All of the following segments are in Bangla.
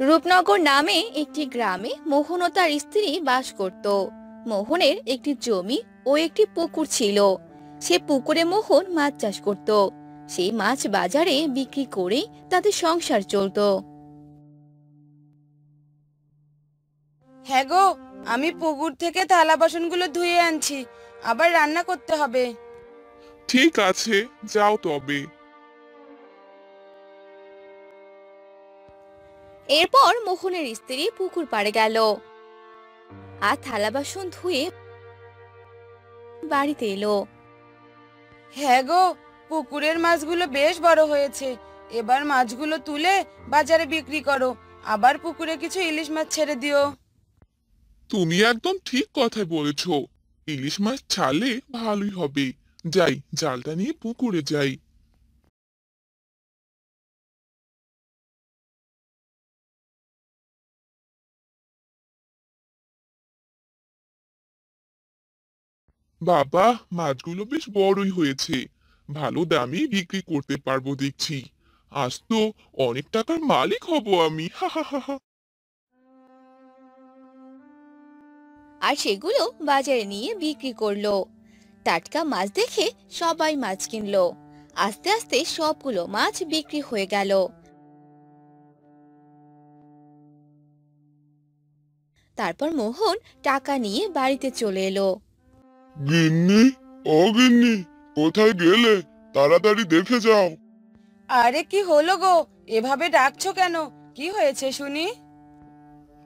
রূপনগর নামে একটি গ্রামে মোহন ও তার স্ত্রী বাস করত। মোহনের একটি জমি ও একটি পুকুর ছিল। সে পুকুরে মোহন মাছ চাষ করত। সেই মাছ বাজারে বিক্রি করে তাদের সংসার চলতো। হ্যাঁ গো, আমি পুকুর থেকে থালা বাসনগুলো ধুয়ে আনছি, আবার রান্না করতে হবে। ঠিক আছে, যাও তবে। এরপর মোহনের স্ত্রী পুকুর পাড়ে গেল আর থালা বাসন ধুয়ে বাড়িতে এলো। হ্যাঁ গো, পুকুরের মাছগুলো বেশ বড় হয়েছে। এবার মাছগুলো তুলে বাজারে বিক্রি করো, আবার পুকুরে কিছু ইলিশ মাছ ছেড়ে দিও। তুমি একদম ঠিক কথাই বলেছ। ইলিশ মাছ ছাড়লে ভালোই হবে। যাই, জালটা নিয়ে পুকুরে যাই। বাবা, মাছগুলো বেশ বড়ই হয়েছে। ভালো দামে বিক্রি করতে পারবো দেখছি। আজ তো অনেক টাকার মালিক হব আমি, হা হা হা হা। আর সেগুলো বাজারে নিয়ে বিক্রি করলো। টাটকা মাছ দেখে সবাই মাছ কিনলো। আস্তে আস্তে সবগুলো মাছ বিক্রি হয়ে গেল। তারপর মোহন টাকা নিয়ে বাড়িতে চলে এলো। গিন্নি, ও গিন্নি, কোথায় গেলে? তাড়াতাড়ি দেখে যাও। আরে কি হলো গো, এভাবে ডাকছো কেন? কি হয়েছে শুনি?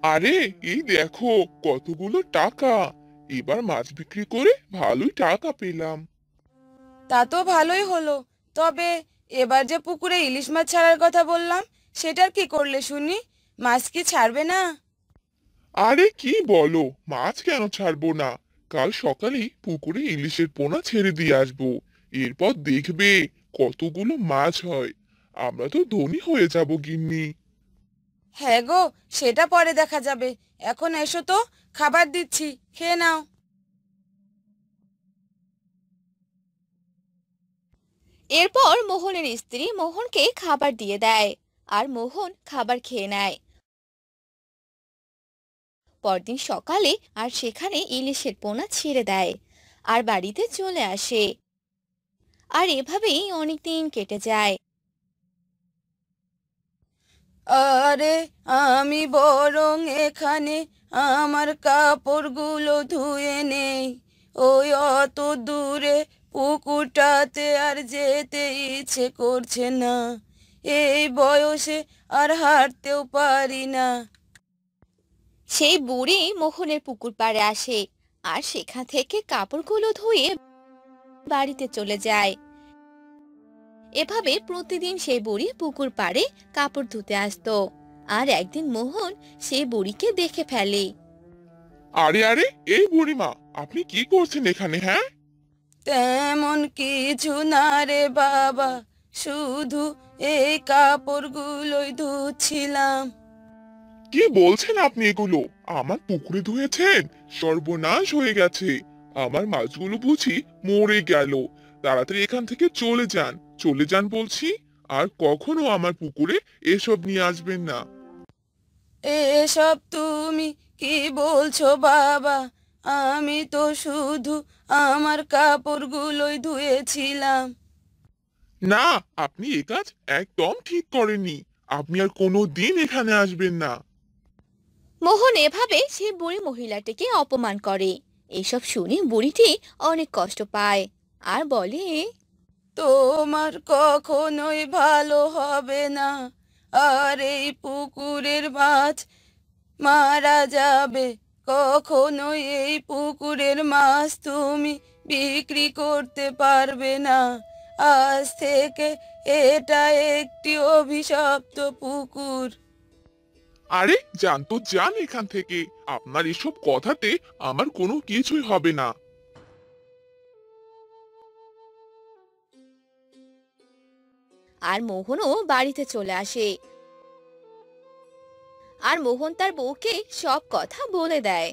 আরে, এই দেখো কতগুলো টাকা। এবার মাছ বিক্রি করে ভালোই টাকা পেলাম। তা তো ভালোই হলো। তবে এবার যে পুকুরে ইলিশ মাছ ছাড়ার কথা বললাম, সেটার কি করলে শুনি? মাছ কি ছাড়বে না? আরে কি বলো, মাছ কেন ছাড়বো না? কাল সকালেই পুকুরে ইলিশের পোনা ছেড়ে দিয়ে আসবো। এরপর দেখবে কতগুলো মাছ হয়। আমরা তো ধনী হয়ে যাব গিন্নি। হ্যাঁ গো, সেটা পরে দেখা যাবে। এখন এসো তো, খাবার দিচ্ছি, খেয়ে নাও। এরপর মোহনের স্ত্রী মোহনকে খাবার দিয়ে দেয় আর মোহন খাবার খেয়ে নেয়। পরদিন সকালে আর সেখানে ইলিশের পোনা ছেড়ে দেয় আর বাড়িতে চলে আসে। আর এভাবেই অনেকদিন কেটে যায়। আরে, আমি বরং এখানে আমার কাপড়গুলো ধুয়ে নেই। ওই অত দূরে পুকুরটাতে আর যেতে ইচ্ছে করছে না। এই বয়সে আর হাঁটতেও পারি না। সেই বুড়ি মোহনের পুকুর পাড়ে আসে আর সেখান থেকে কাপড়গুলো ধুয়ে বাড়িতে চলে যায়। এভাবে প্রতিদিন সেই বুড়ি পুকুর পাড়ে কাপড় ধুতে আসতো। আর একদিন মোহন সেই বুড়িকে দেখে ফেলে। আরে আরে, এই বুড়িমা, আপনি কি করছেন এখানে, হ্যাঁ? তেমন কিছু না রে বাবা, শুধু এই কাপড়গুলোই ধুচ্ছিলাম। কি বলছেন আপনি এগুলো? আমার পুকুরে ধুয়েছেন? সর্বনাশ হয়ে গেছে। আমার মাছগুলো বুঝি মরে গেল। তাড়াতাড়ি এখান থেকে চলে যান, চলে যান বলছি। আর কখনো আমার পুকুরে এসব নিয়ে আসবেন না। এসব তুমি কি বলছো বাবা? আমি তো শুধু আমার কাপড়গুলোই ধুয়েছিলাম। না, আপনি এ কাজ একদম ঠিক করেননি। আপনি আর কোনো দিন এখানে আসবেন না। মোহন এভাবে সেই বুড়ি মহিলাটিকে অপমান করে। এসব শুনে বুড়িটি অনেক কষ্ট পায় আর বলে, তোমার কখনোই ভালো হবে না, আর এই পুকুরের মাছ মারা যাবে। কখনোই এই পুকুরের মাছ তুমি বিক্রি করতে পারবে না। আজ থেকে এটা একটি অভিশপ্ত পুকুর। আরে যান তো, যান এখান থেকে। আপনার এসব কথাতে আমার কোনো কিছুই হবে না। আর মোহনও বাড়িতে চলে আসে। আর মোহন তার বউকে সব কথা বলে দেয়।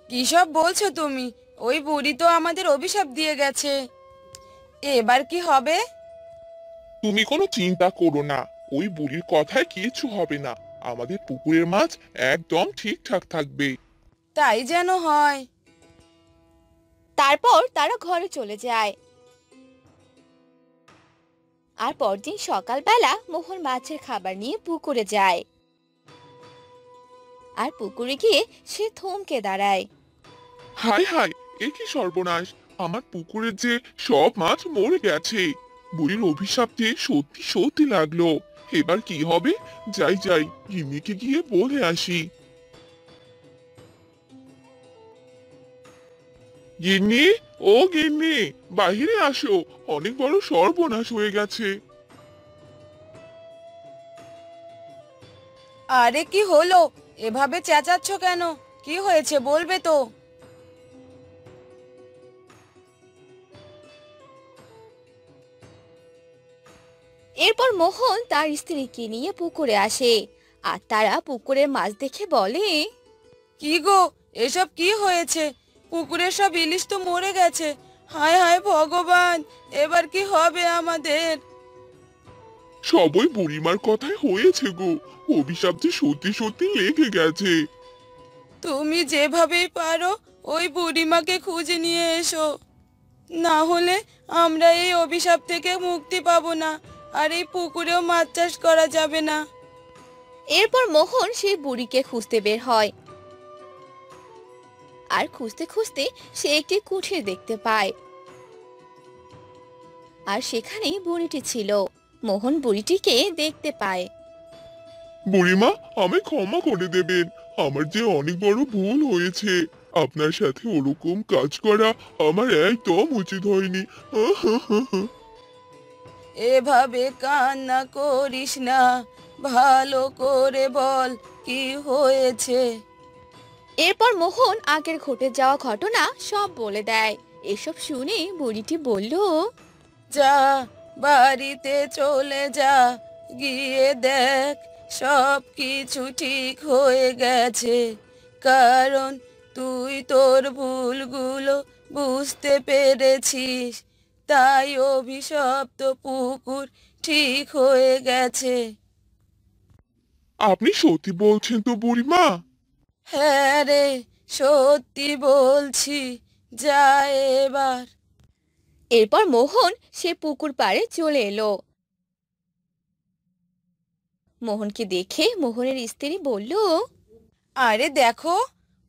কি সব বলছো তুমি? ওই বুড়ি তো আমাদের অভিশাপ দিয়ে গেছে। এবার কি হবে? তুমি কোনো চিন্তা করো না। ওই বুড়ির কথায় কিছু হবে না। আমাদের পুকুরের মাছ একদম ঠিকঠাক থাকবে। তাই যেন হয়। তারপর তারা ঘরে চলে যায়। আর পরদিন সকালবেলা মোহন মাছের খাবার নিয়ে পুকুরে যায়। আর পুকুরে গিয়ে সে থমকে দাঁড়ায়। হায় হায়, এ কি সর্বনাশ! আমার পুকুরের যে সব মাছ মরে গেছে। বুড়ির অভিশাপ যে সত্যি সত্যি লাগলো। এবার কি হবে? যাই যাই, গিন্নিকে গিয়ে বলে আসি। গিন্নি, ও গিন্নি, বাহিরে আসো। অনেক বড় সর্বনাশ হয়ে গেছে। আরে কি হলো? এভাবে চেঁচাচ্ছ কেন? কি হয়েছে বলবে তো? এরপর মোহন তার স্ত্রীকে নিয়ে পুকুরে আসে। আর তারা পুকুরের মাছ দেখে বলে, কি গো, এসব কি হয়েছে? পুকুরের সব ইলিশ তো মরে গেছে। হায় হায় ভগবান, এবার কি হবে আমাদের? সবই বুড়িমার কথায় হয়েছে গো। অভিশাপ যে সত্যি সত্যি লেগে গেছে। তুমি যেভাবেই পারো ওই বুড়িমাকে খুঁজে নিয়ে এসো, না হলে আমরা এই অভিশাপ থেকে মুক্তি পাবো না, আর এই পুকুরেও মাছ চাষ করা যাবে না। এরপর মোহন সেই বুড়িকে খুঁজতে বের হয়। আর খুঁজতে খুঁজতে সে একটি কুঠির দেখতে পায়। আর সেখানেই বুড়িটি ছিল। মোহন বুড়িটিকে দেখতে পায়। বুড়িমা, আমায় ক্ষমা করে দেবেন। আমার যে অনেক বড় ভুল হয়েছে। আপনার সাথে ওরকম কাজ করা আমার একদম উচিত হয়নি। এভাবে কান্না করিস না, ভালো করে বল কি হয়েছে। এরপর মোহন আগের ঘটে যাওয়া ঘটনা সব বলে দেয়। এসব শুনে বুড়িটি বলল, যা, বাড়িতে চলে যা, গিয়ে দেখ সব কিছু ঠিক হয়ে গেছে, কারণ তুই তোর ভুলগুলো বুঝতে পেরেছিস, তাই অভিশপ্ত পুকুর ঠিক হয়ে গেছে। আপনি সত্যি বলছেন তো বুড়িমা? হ্যাঁ রে, সত্যি বলছি, যা এবার। এরপর মোহন সে পুকুর পাড়ে চলে এলো। মোহনকে দেখে মোহনের স্ত্রী বলল, আরে দেখো,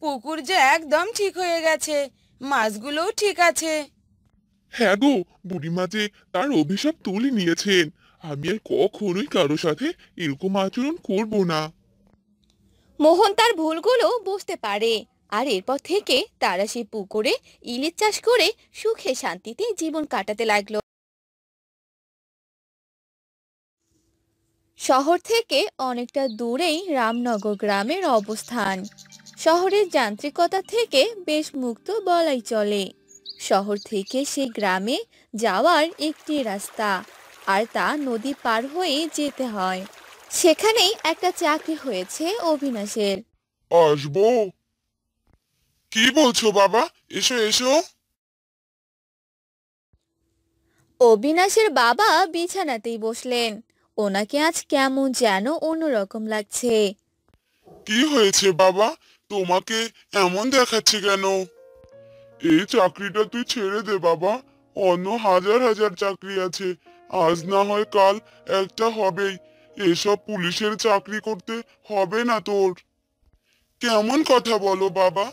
পুকুর যে একদম ঠিক হয়ে গেছে, মাছগুলোও ঠিক আছে। হ্যাঁ গো, বুড়িমা যে তার অভিশাপ তুলে নিয়েছেন। আমি আর কখনোই কারো সাথে এরকম আচরণ করব না। মোহন তার ভুলগুলো বুঝতে পারে। আর এরপর থেকে তারা সেই পুকুরে ইলিশ চাষ করে সুখে শান্তিতে জীবন কাটাতে লাগলো। শহর থেকে অনেকটা দূরেই রামনগর গ্রামের অবস্থান। শহরের যান্ত্রিকতা থেকে বেশ মুক্ত বলাই চলে। শহর থেকে সেই গ্রামে যাওয়ার একটি রাস্তা, আর তা নদী পার হয়ে যেতে হয়। সেখানেই একটা চাকরি হয়েছে অবিনাশের। আসবো? কি বলছো বাবা? এসো এসো। অবিনাশের বাবা বিছানাতেই বসলেন। ওনাকে আজ কেমন যেন অন্যরকম লাগছে। কি হয়েছে বাবা? তোমাকে এমন দেখাচ্ছে কেন? এই চাকরিটা তুই ছেড়ে দে বাবা। অন্য হাজার হাজার চাকরি আছে। আজ না হয় কাল একটা হবেই। এসব পুলিশের চাকরি করতে হবে না তোর। কেমন কথা বলো বাবা?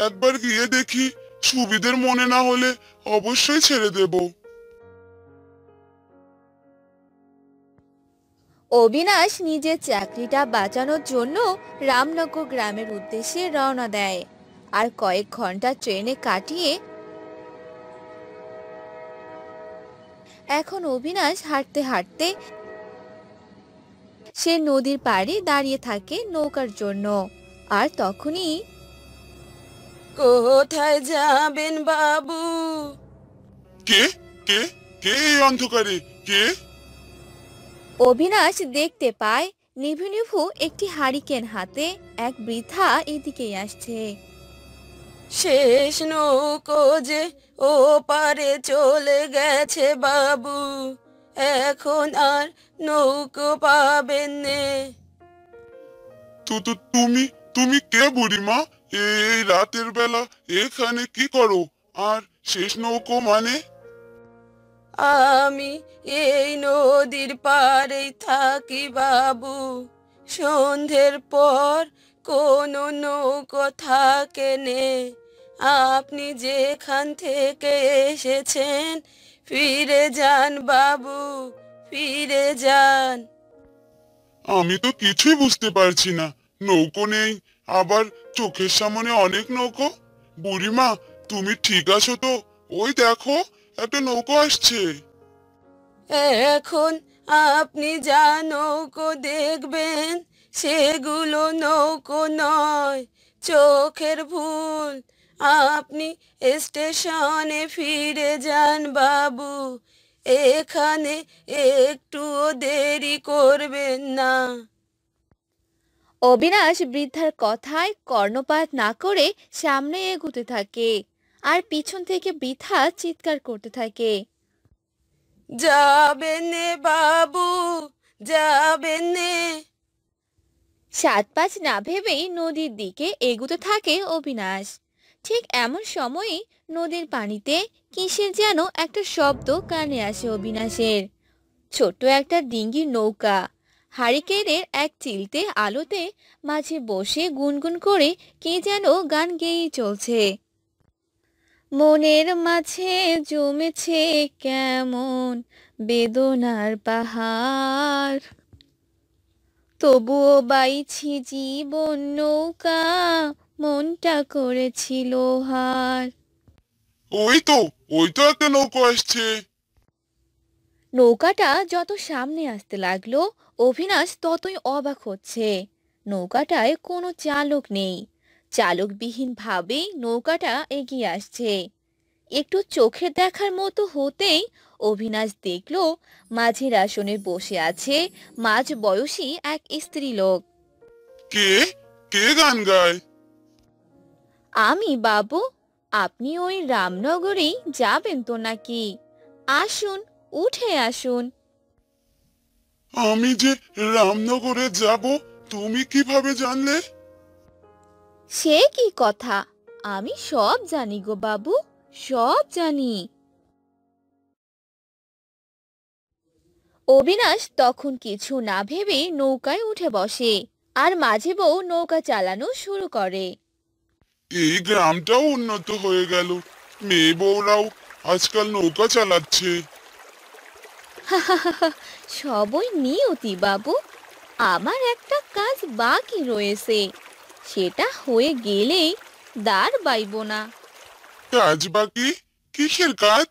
একবার গিয়ে দেখি, সুবিধের মনে না হলে অবশ্যই ছেড়ে দেব। অবিনাশ নিজের চাকরিটা বাঁচানোর জন্য রামনগর গ্রামের উদ্দেশ্যে রওনা দেয়। আর কয়েক ঘন্টা ট্রেনে কাটিয়ে এখন অবিনাশ হাঁটতে হাঁটতে সে নদীর পাড়ে দাঁড়িয়ে থাকে নৌকার জন্য। আর তখনই কোথায় যাবেন বাবু? কে? কে? কে এই অন্ধকারে? কে? অবিনাশ দেখতে পায় নিভু নিভু একটি হারিকেন হাতে এক বৃদ্ধা এদিকেই আসছে। শেষ নৌকো যে ও পারে চলে গেছে বাবু, এখন আর নৌকো পাবেন নে। তুমি তুমি কে বুড়িমা? এই রাতের বেলা এখানে কি করো? আর শেষ নৌকো মানে? আমি এই নদীর পাড়েই থাকি বাবু। সন্ধ্যের পর কোনো নৌকো থাকে নে। আপনি যেখান থেকে এসেছেন ফিরে যান বাবু, ফিরে যান। আমি তো কিছুই বুঝতে পারছি না। নৌকো নেই, আবার চোখের সামনে অনেক নৌকো। বুড়িমা, তুমি ঠিক আছো তো? ওই দেখো, একটা নৌকো আসছে। এখন আপনি যা নৌকো দেখবেন সেগুলো নৌকো নয়, চোখের ভুল। আপনি স্টেশনে ফিরে যান বাবু, এখানে একটুও দেরি করবেন না। অবিনাশ বৃদ্ধার কথায় কর্ণপাত না করে সামনে এগোতে থাকে আর পিছন থেকে বৃদ্ধা চিৎকার করতে থাকে। যাবেন নে বাবু, যাবেন নে। সাত পাঁচ না ভেবেই নদীর দিকে এগুতে থাকে অবিনাশ। ঠিক এমন সময়ই নদীর পানিতে কিসের যেন একটা শব্দ কানে আসে অবিনাশের। ছোট্ট একটা ডিঙ্গি নৌকা হারিকেনের এক চিলতে আলোতে মাঝে বসে গুনগুন করে কে যেন গান গেয়েই চলছে। মনের মাঝে জমেছে কেমন বেদনার পাহাড়, তবুও বাইছি জীবন নৌকা, মনটা করেছিল হার। ওই তো, ওই তো একটা নৌকো আসছে। নৌকাটা যত সামনে আসতে লাগলো অভিনাশ ততই অবাক হচ্ছে। নৌকাটায় কোনো চালক নেই। চালকবিহীন ভাবেই নৌকাটা এগিয়ে আসছে। একটু চোখের দেখার মতো হতেই অভিনাশ দেখলো মাঝের আসনে বসে আছে মাঝ বয়সী এক স্ত্রীলোক। কে? কে গান গায়? আমি বাবু, আপনি ওই রামনগরেই যাবেন তো নাকি? আসুন, উঠে আসুন। আমি যে রামনগরে যাব, তুমি কিভাবে জানলে? সে কি কথা, আমি সব জানি গো বাবু, সব জানি। অবিনাশ তখন কিছু না ভেবে নৌকায় উঠে বসে আর মাঝে বউ নৌকা চালানো শুরু করে। এই গ্রামটাও উন্নত হয়ে গেল, মেয়ে বউরাও আজকাল নৌকা চালাচ্ছে। সবই নিয়তি বাবু, আমার একটা কাজ বাকি রয়েছে, সেটা হয়ে গেলেই দাঁড় বাইব না। কাজ বাকি? কিসের কাজ?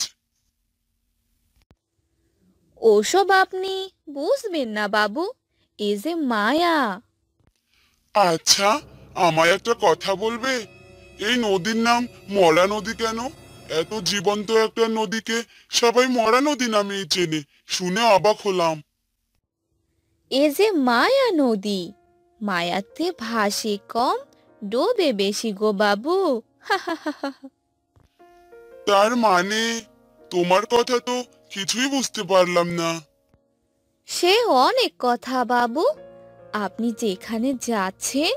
ওসব আপনি বুঝবেন না বাবু, এ যে মায়া। আচ্ছা, আমায় একটা কথা বলবে? এই নদীর নাম মরা নদী কেন? এত জীবন্ত একটা নদীকে সবাই মরা নদী নামেই চেনে, শুনে অবাক হলাম। এ যে মায়া নদী, মায়াতে ভাসে কম, ডোবে বেশি গো বাবু। তার মানে? তোমার কথা তো কিছুই বুঝতে পারলাম না। সে অনেক কথা বাবু, আপনি যেখানে যাচ্ছেন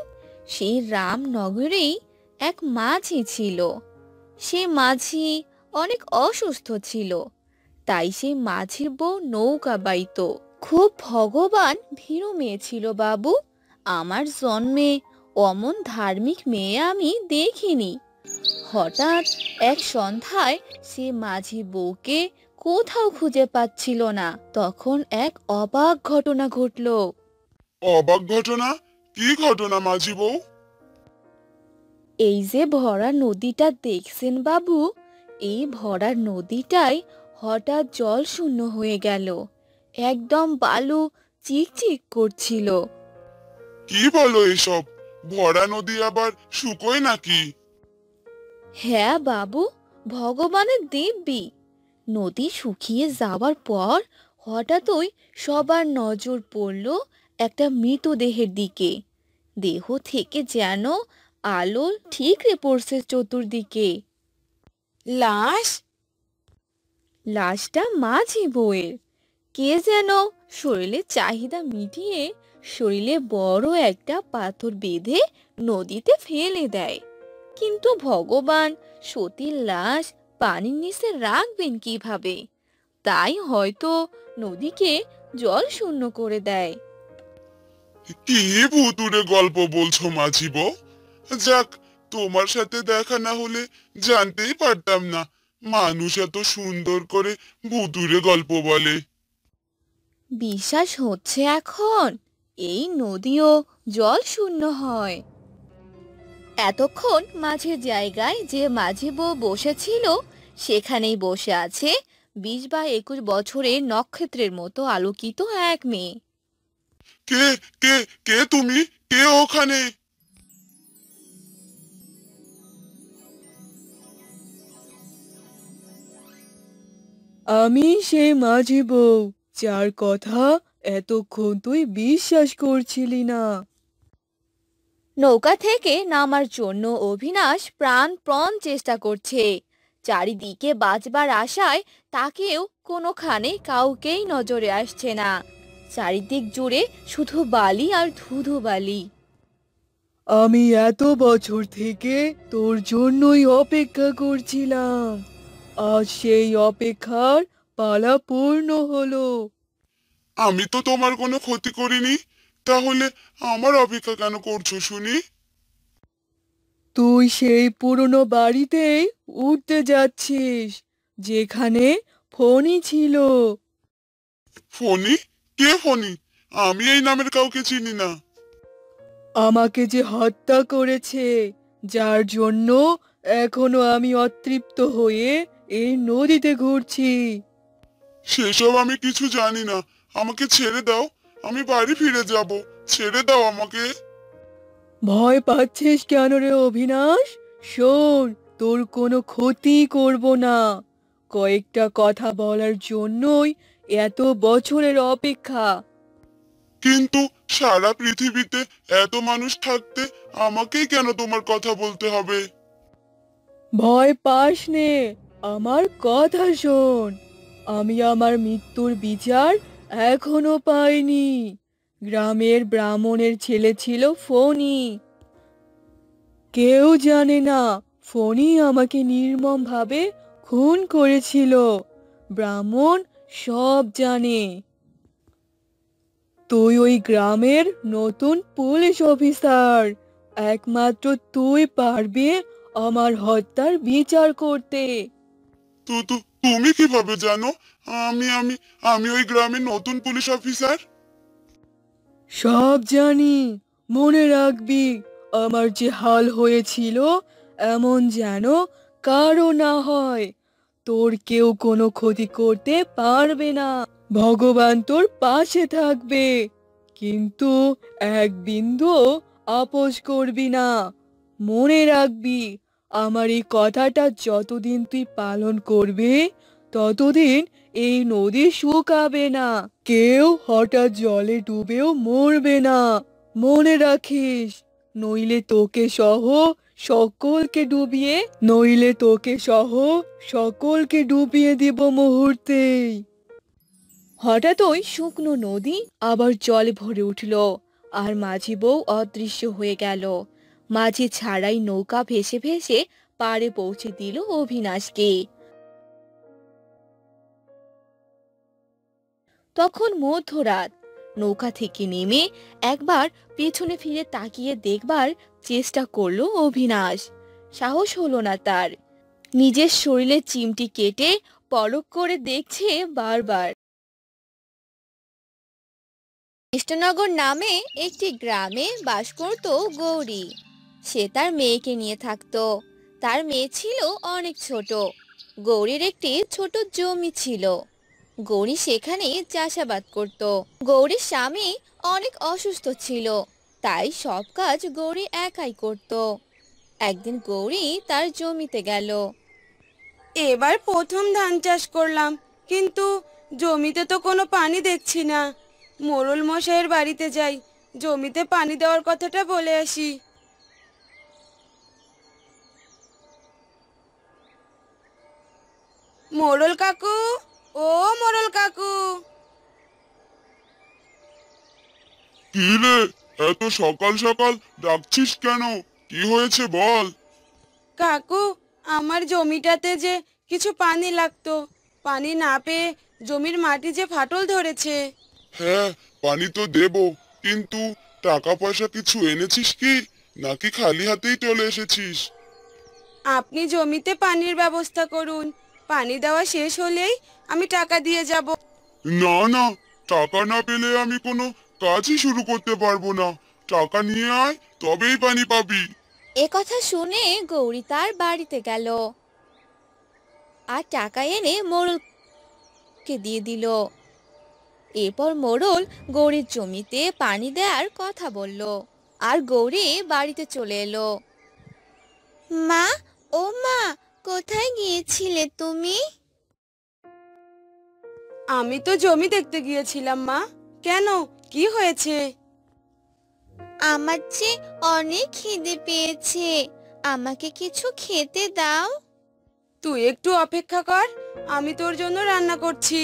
সেই রামনগরেই এক মাঝি ছিল। সে মাঝি অনেক অসুস্থ ছিল, তাই সেই মাঝির বউ নৌকা বাইতো। খুব ভগবান ভীরু মেয়ে ছিল বাবু, আমার জন্মে অমন ধার্মিক মেয়ে আমি দেখিনি। হঠাৎ এক সন্ধ্যায় সে মাঝি বউকে কোথাও খুঁজে পাচ্ছিল না, তখন এক অবাক ঘটনা ঘটলো। অবাক ঘটনা? কি ঘটনা মাঝি বউ? এই যে ভরা নদীটা দেখছেন বাবু, এই ভরা নদীটাই হঠাৎ জল শূন্য হয়ে গেল। একদম বালু চিকচিক করছিল। কি বলো এসব? ভরা নদী আবার শুকোয় নাকি? হ্যাঁ বাবু, ভগবানের দিব্যি। নদী শুকিয়ে যাওয়ার পর হঠাৎই সবার নজর পড়ল একটা মৃতদেহের দিকে। দেহ থেকে যেন আলো ঠিকরে পড়ছে চতুর্দিকে। লাশ? লাশটা মাঝি বউয়ের। কে যেন শরীরের চাহিদা মিটিয়ে শরীরে বড় একটা পাথর বেঁধে নদীতে ফেলে দেয়। কিন্তু ভগবান সতীর লাশ পানির নিচে রাখবেন কিভাবে? তাই হয়তো নদীকে জল শূন্য করে দেয়। কি ভুতুড়ে গল্প বলছো মাঝি বউ? যাক, তোমার সাথে দেখা না হলে জানতেই পারতাম না মানুষ এত সুন্দর করে ভুতুড়ে গল্প বলে। বিশ্বাস হচ্ছে এখন? এই নদীও জল শূন্য হয়। এতক্ষণ মাঝের জায়গায় যে মাঝি বউ বসেছিল সেখানেই বসে আছে 20 বা 21 বছরের নক্ষত্রের মতো আলোকিত এক মেয়ে। কে কে কে তুমি? কে ওখানে? আমি সেই মাঝি বউ, যার কথা এতক্ষণ তুই বিশ্বাস করছিলি না। নৌকা থেকে নামার জন্য অভিনাশ প্রাণপণ চেষ্টা করছে। চারিদিকে বাঁচবার আশায় তাকেও কোনোখানে কাউকেই নজরে আসছে না। চারিদিক জুড়ে শুধু বালি আর ধুধু বালি। আমি এত বছর থেকে তোর জন্যই অপেক্ষা করছিলাম। আজ সেই অপেক্ষার পালা পূর্ণ হলো। আমি তো তোমার কোনো ক্ষতি করিনি, তাহলে আমার অপেক্ষা কেন করছো শুনি? তুই সেই পুরনো বাড়িতেই উঠতে যাচ্ছিস, যেখানে ফণি ছিল। ফণি? কে ফণি? আমি এই নামের কাউকে চিনি না। আমাকে যে হত্যা করেছে, যার জন্য এখনো আমি অতৃপ্ত হয়ে এই নদীতে ঘুরছি। সেসব আমি কিছু জানি না। আমাকে ছেড়ে দাও, আমি বাড়ি ফিরে যাব। ছেড়ে দাও আমাকে। ভয় পাচ্ছিস কেন রে অভিনাশ? শোন, তোর কোনো ক্ষতি করব না। কয়েকটা কথা বলার জন্যই এত বছরের অপেক্ষা। কিন্তু সারা পৃথিবীতে এত মানুষ থাকতে আমাকেই কেন তোমার কথা বলতে হবে? ভয় পাস নে, আমার কথা শোন। আমি আমার মৃত্যুর বিচার এখনো পাইনি। গ্রামের ব্রাহ্মণের ছেলে ছিল ফণি। কেউ জানে না ফণি আমাকে নির্মমভাবে খুন করেছিল। ব্রাহ্মণ সব জানে। তুই ওই গ্রামের নতুন পুলিশ অফিসার। একমাত্র তুই পারবি আমার হত্যার বিচার করতে। তুমি কিভাবে জানো আমি আমি আমি ওই গ্রামের নতুন পুলিশ অফিসার? সব জানি, মনে রাখবি। আমার যে হাল হয়েছিল এমন যেন কারো না হয়। তোর কেউ কোনো ক্ষতি করতে পারবে না। ভগবান তোর পাশে থাকবে, কিন্তু এক বিন্দু আপোস করবি না। মনে রাখবি, আমার এই কথাটা যতদিন তুই পালন করবি ততদিন এই নদী শুকাবে না। কেউ হঠাৎ জলে ডুবেও মরবে না। মনে রাখিস, নইলে তোকে সহ সকলকে ডুবিয়ে নইলে তোকে সহ সকলকে ডুবিয়ে দিব মুহূর্তেই। হঠাৎ ওই শুকনো নদী আবার জলে ভরে উঠল, আর মাঝি বউ অদৃশ্য হয়ে গেল। মাঝি ছাড়াই নৌকা ভেসে ভেসে পাড়ে পৌঁছে দিল অভিনাশকে। তখন মধ্যরাত। নৌকা থেকে নেমে একবার পেছনে ফিরে তাকিয়ে দেখবার চেষ্টা করলো অভিনাশ। সাহস হলো না তার। নিজের শরীরে চিমটি কেটে পলক করে দেখছে বারবার। কৃষ্ণনগর নামে একটি গ্রামে বাস করত গৌরী। সে তার মেয়েকে নিয়ে থাকতো। তার মেয়ে ছিল অনেক ছোট। গৌরীর একটি ছোট জমি ছিল। গৌরী সেখানে চাষাবাদ করত। গৌরীর স্বামী অনেক অসুস্থ ছিল, তাই সব কাজ গৌরী একাই করত। একদিন গৌরী তার জমিতে গেল। এবার প্রথম ধান চাষ করলাম, কিন্তু জমিতে তো কোনো পানি দেখছি না। মোড়ল মশাইয়ের বাড়িতে যাই, জমিতে পানি দেওয়ার কথাটা বলে আসি। মোড়ল কাকু, ও মোড়ল কাকু। কি রে, এত সকাল সকাল ডাকছিস কেন? কি হয়েছে বল। কাকু, আমার জমিটাতে যে কিছু পানি লাগতো, পানি না পেয়ে জমির মাটি যে ফাটল ধরেছে। হ্যাঁ, পানি তো দেবো, কিন্তু টাকা পয়সা কিছু এনেছিস কি, নাকি খালি হাতেই চলে এসেছিস? আপনি জমিতে পানির ব্যবস্থা করুন, পানি দেওয়া শেষ হলেই আমি টাকা দিয়ে যাব। না না, টাকা না পেলে আমি কোনো কাজই শুরু করতে পারবো না। টাকা নিয়ে আয়, তবেই পানি পাবি। এ কথা শুনে গৌরী তার বাড়িতে গেল আর টাকা এনে মোড়লকে দিয়ে দিল। এরপর মোড়ল গৌরীর জমিতে পানি দেওয়ার কথা বলল আর গৌরী বাড়িতে চলে এলো। মা, ও মা, কোথায় গিয়েছিলে তুমি? আমি তো জমি দেখতে গিয়েছিলাম মা। কেন, কি হয়েছে? আমার যে অনেক খিদে পেয়েছে, আমাকে কিছু খেতে দাও। তুই একটু অপেক্ষা কর, আমি তোর জন্য রান্না করছি।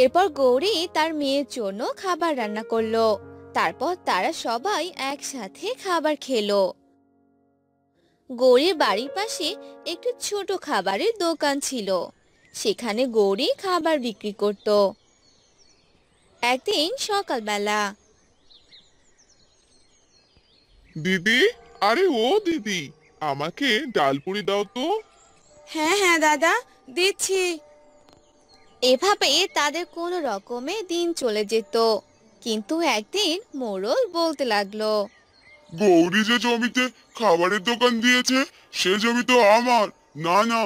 এরপর গৌরী তার মেয়ের জন্য খাবার রান্না করলো। তারপর তারা সবাই একসাথে খাবার খেলো। গৌরীর বাড়ির পাশে একটি ছোট খাবারের দোকান ছিল। সেখানে গৌরী খাবার বিক্রি করত। একদিন সকালবেলা, দিদি, আরে ও দিদি, আমাকে ডালপুরি দাও তো। হ্যাঁ হ্যাঁ দাদা, দিচ্ছি। এভাবে তাদের কোনো রকমে দিন চলে যেত। কিন্তু একদিন মোড়ল বলতে লাগলো, গৌরী যে জমিতে খাবারের দোকান দিয়েছে, সে জমি তো আমার। না না,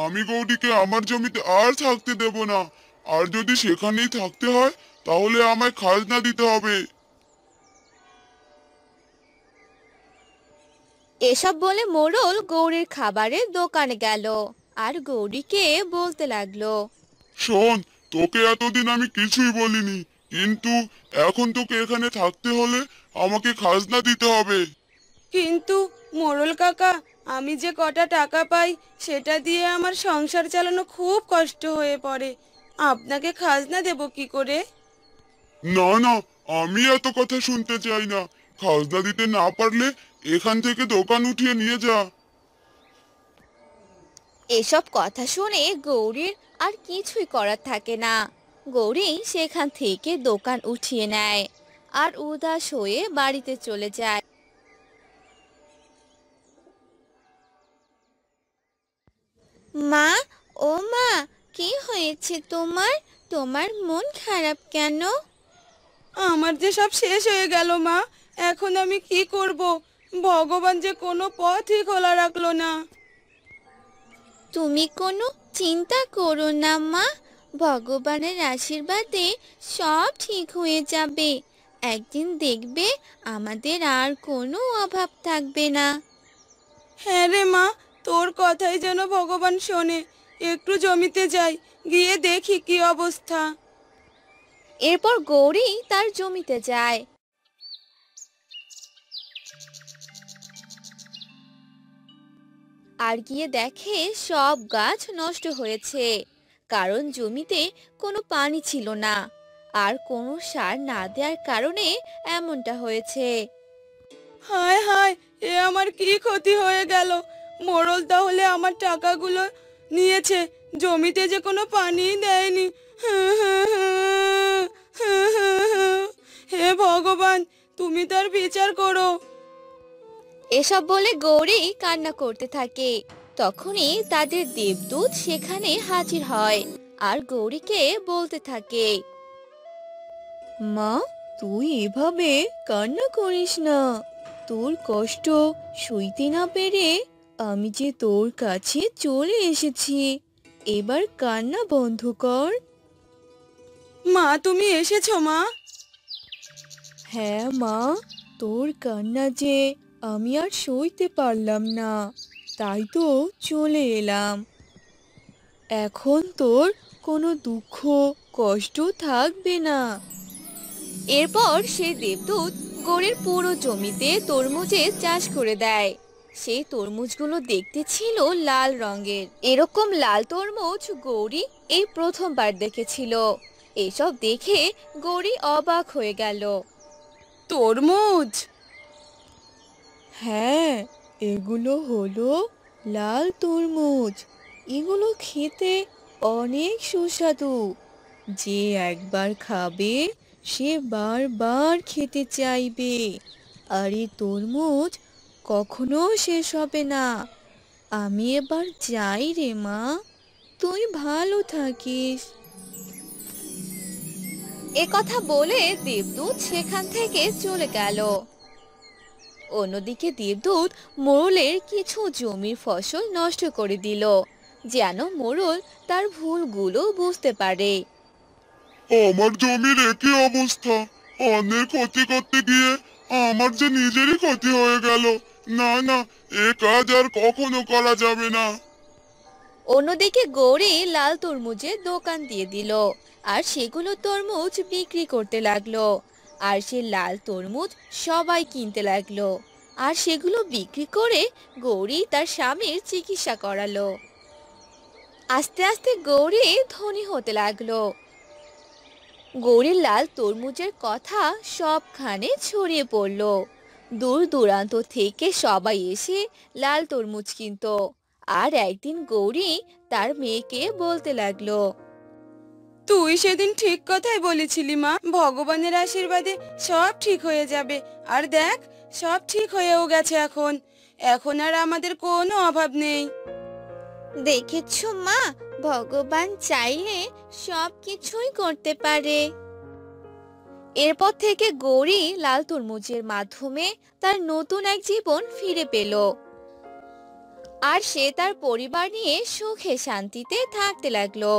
আমি গৌরীকে আমার জমিতে আর থাকতে দেব না। আর যদি সেখানেই থাকতে হয়, তাহলে আমায় খাজনা দিতে হবে। এসব বলে মোড়ল গৌরীর খাবারের দোকানে গেল আর গৌরীকে বলতে লাগলো, শোন, তোকে এতদিন আমি কিছুই বলিনি, কিন্তু এখন তোকে এখানে থাকতে হলে আমাকে খাজনা দিতে হবে। কিন্তু মোড়ল কাকা, আমি যে কটা টাকা পাই সেটা দিয়ে আমার সংসার চালানো খুব কষ্ট হয়ে পড়ে। আপনাকে খাজনা দেব কি করে? না না, আমি এত কথা শুনতে চাই না। খাজনা দিতে না পারলে এখান থেকে দোকান উঠিয়ে নিয়ে যা। এসব কথা শুনে গৌরীর আর কিছুই করার থাকে না। গৌরী সেখান থেকে দোকান উঠিয়ে নেয় আর উদাস হয়ে বাড়িতে চলে যায়। মা, ও মা, কি হয়েছে তোমার? তোমার মন খারাপ কেন? আমার যে সব শেষ হয়ে গেল মা, এখন আমি কি করব? ভগবান যে কোনো পথই খোলা রাখলো না। তুমি কোনো চিন্তা করো না মা, ভগবানের আশীর্বাদে সব ঠিক হয়ে যাবে। একদিন দেখবে আমাদের আর কোনো অভাব থাকবে না। হ্যাঁ রে মা, তোর কথাই যেন ভগবান শোনে। একটু জমিতে যাই, গিয়ে দেখি কি অবস্থা। এরপর গৌরী তার জমিতে যায়। আর গিয়ে দেখে সব গাছ নষ্ট হয়েছে, কারণ জমিতে কোনো পানি ছিল না আর কোনো সার না দেওয়ার কারণে এমনটা হয়েছে। হায় হায়, এ আমার কি ক্ষতি হয়ে গেল! মোড়ল তাহলে আমার টাকাগুলো নিয়েছে, জমিতে যে কোনো পানিই দেয়নি। হে ভগবান, তুমি তার বিচার করো। এসব বলে গৌরী কান্না করতে থাকে। তখনই তাদের দেবদূত সেখানে হাজির হয় আর গৌরীকে বলতে থাকে, মা, তুই এভাবে কান্না করিস না। তোর কষ্ট সইতে না পেরে আমি যে তোর কাছে চলে এসেছি। এবার কান্না বন্ধ কর। মা, তুমি এসেছো মা? হ্যাঁ মা, তোর কান্না যে আমি আর সইতে পারলাম না, তাই তো চলে এলাম। এখন তোর কোনো দুঃখ কষ্ট থাকবে না। এরপর সে দেবদূত গৌরীর পুরো জমিতে তরমুজের চাষ করে দেয়। সেই তরমুজগুলো দেখতে ছিল লাল রঙের। এরকম লাল তরমুজ গৌরী এই প্রথমবার দেখেছিল। এসব দেখে গৌরী অবাক হয়ে গেল। তরমুজ? হ্যাঁ, এগুলো হলো লাল তরমুজ। এগুলো খেতে অনেক সুস্বাদু। যে একবার খাবে সে বারবার খেতে চাইবে। আর এই তরমুজ কখনো শেষ হবে না। আমি এবার যাই রে মা, তুই ভালো থাকিস। এ কথা বলে দেবদূত সেখান থেকে চলে গেল। অন্যদিকে দেবদূত মোড়লের কিছু জমির ফসল নষ্ট করে দিল, যেন মোড়ল তার ভুলগুলো বুঝতে পারে। আমার জমির একই অবস্থা, অন্যের ক্ষতি করতে গিয়ে আমার যে নিজেরই ক্ষতি হয়ে গেল। না না, এ কাজ আর কখনো করা যাবে না। অন্যদিকে গৌরী লাল তরমুজের দোকান দিয়ে দিল, আর সেগুলো তরমুজ বিক্রি করতে লাগলো। আর সে লাল তরমুজ সবাই কিনতে লাগলো, আর সেগুলো বিক্রি করে গৌরী তার স্বামীর চিকিৎসা করালো। আস্তে আস্তে গৌরী ধনী হতে লাগলো। গৌরীর লাল তরমুজের কথা সবখানে ছড়িয়ে পড়লো। দূর দূরান্ত থেকে সবাই এসে লাল তরমুজ কিনতো। আর একদিন গৌরী তার মেয়েকে বলতে লাগলো, তুই সেদিন ঠিক কথাই বলেছিলি মা, ভগবানের আশীর্বাদে সব ঠিক হয়ে যাবে। আর দেখ, সব ঠিক হয়েও গেছে। এখন এখন আর আমাদের কোনো অভাব নেই। দেখেছো মা, ভগবান চাইলে সব কিছুই করতে পারে। এরপর থেকে গৌরী লাল তরমুজের মাধ্যমে তার নতুন এক জীবন ফিরে পেল। আর সে তার পরিবার নিয়ে সুখে শান্তিতে থাকতে লাগলো।